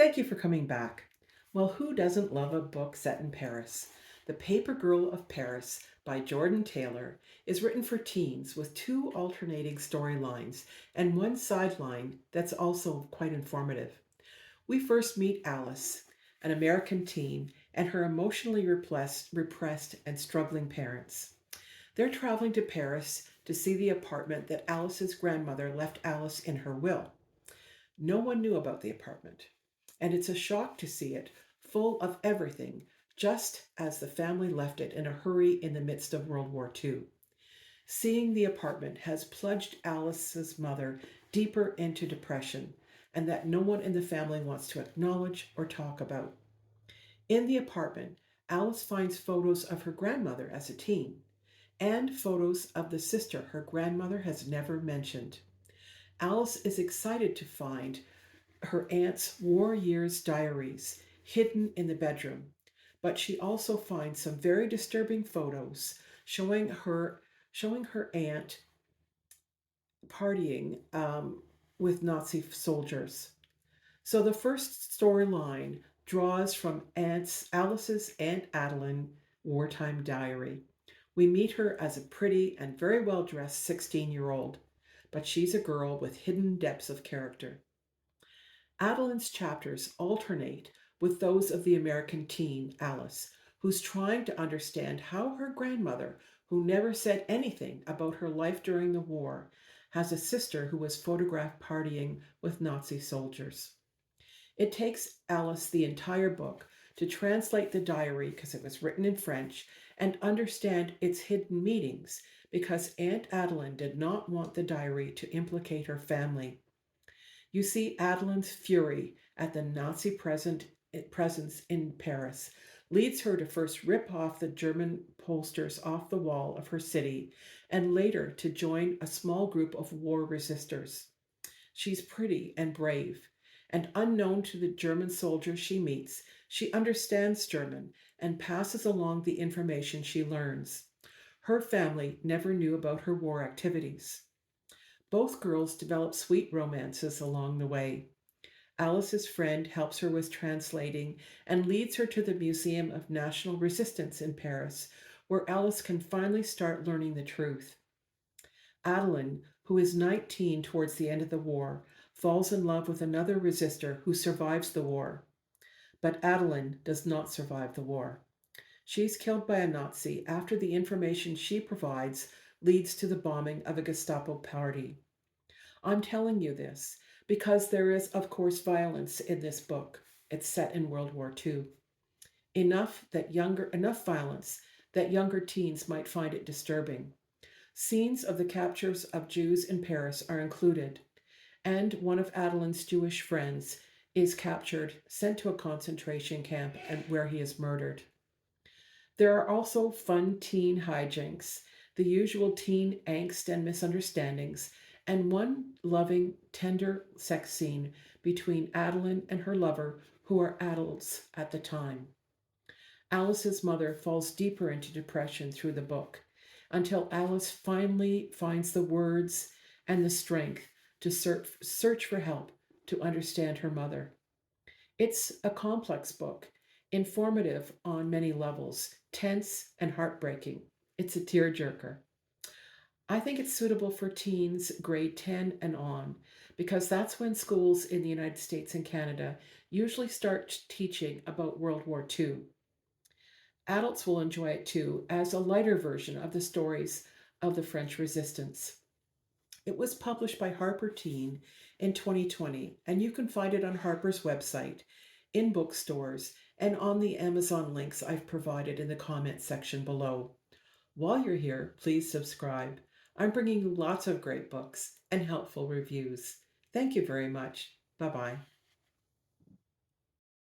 Thank you for coming back. Well, who doesn't love a book set in Paris? The Paper Girl of Paris by Jordyn Taylor is written for teens with two alternating storylines and one sideline that's also quite informative. We first meet Alice, an American teen, and her emotionally repressed and struggling parents. They're traveling to Paris to see the apartment that Alice's grandmother left Alice in her will. No one knew about the apartment, and it's a shock to see it full of everything, just as the family left it in a hurry in the midst of World War II. Seeing the apartment has plunged Alice's mother deeper into depression, and that no one in the family wants to acknowledge or talk about. In the apartment, Alice finds photos of her grandmother as a teen and photos of the sister her grandmother has never mentioned. Alice is excited to find her aunt's war years diaries hidden in the bedroom, but she also finds some very disturbing photos showing her aunt partying with Nazi soldiers. So the first storyline draws from Alice's Aunt Adeline wartime diary. We meet her as a pretty and very well dressed 16-year-old, but she's a girl with hidden depths of character. Adeline's chapters alternate with those of the American teen, Alice, who's trying to understand how her grandmother, who never said anything about her life during the war, has a sister who was photographed partying with Nazi soldiers. It takes Alice the entire book to translate the diary because it was written in French and understand its hidden meanings because Aunt Adeline did not want the diary to implicate her family. You see Adeline's fury at the Nazi presence in Paris leads her to first rip off the German posters off the wall of her city and later to join a small group of war resistors. She's pretty and brave, and unknown to the German soldiers she meets, she understands German and passes along the information she learns. Her family never knew about her war activities. Both girls develop sweet romances along the way. Alice's friend helps her with translating and leads her to the Museum of National Resistance in Paris, where Alice can finally start learning the truth. Adeline, who is 19 towards the end of the war, falls in love with another resistor who survives the war. But Adeline does not survive the war. She's killed by a Nazi after the information she provides leads to the bombing of a Gestapo party. I'm telling you this because there is, of course, violence in this book. It's set in World War II. Enough violence that younger teens might find it disturbing. Scenes of the captures of Jews in Paris are included, and one of Adeline's Jewish friends is captured, sent to a concentration camp, and where he is murdered. There are also fun teen hijinks, the usual teen angst and misunderstandings, and one loving, tender sex scene between Adeline and her lover, who are adults at the time. Alice's mother falls deeper into depression through the book until Alice finally finds the words and the strength to search for help to understand her mother. It's a complex book, informative on many levels, tense and heartbreaking. It's a tearjerker. I think it's suitable for teens grade 10 and on because that's when schools in the United States and Canada usually start teaching about World War II. Adults will enjoy it too as a lighter version of the stories of the French resistance. It was published by Harper Teen in 2020, and you can find it on Harper's website, in bookstores, and on the Amazon links I've provided in the comment section below. While you're here, please subscribe. I'm bringing you lots of great books and helpful reviews. Thank you very much. Bye bye.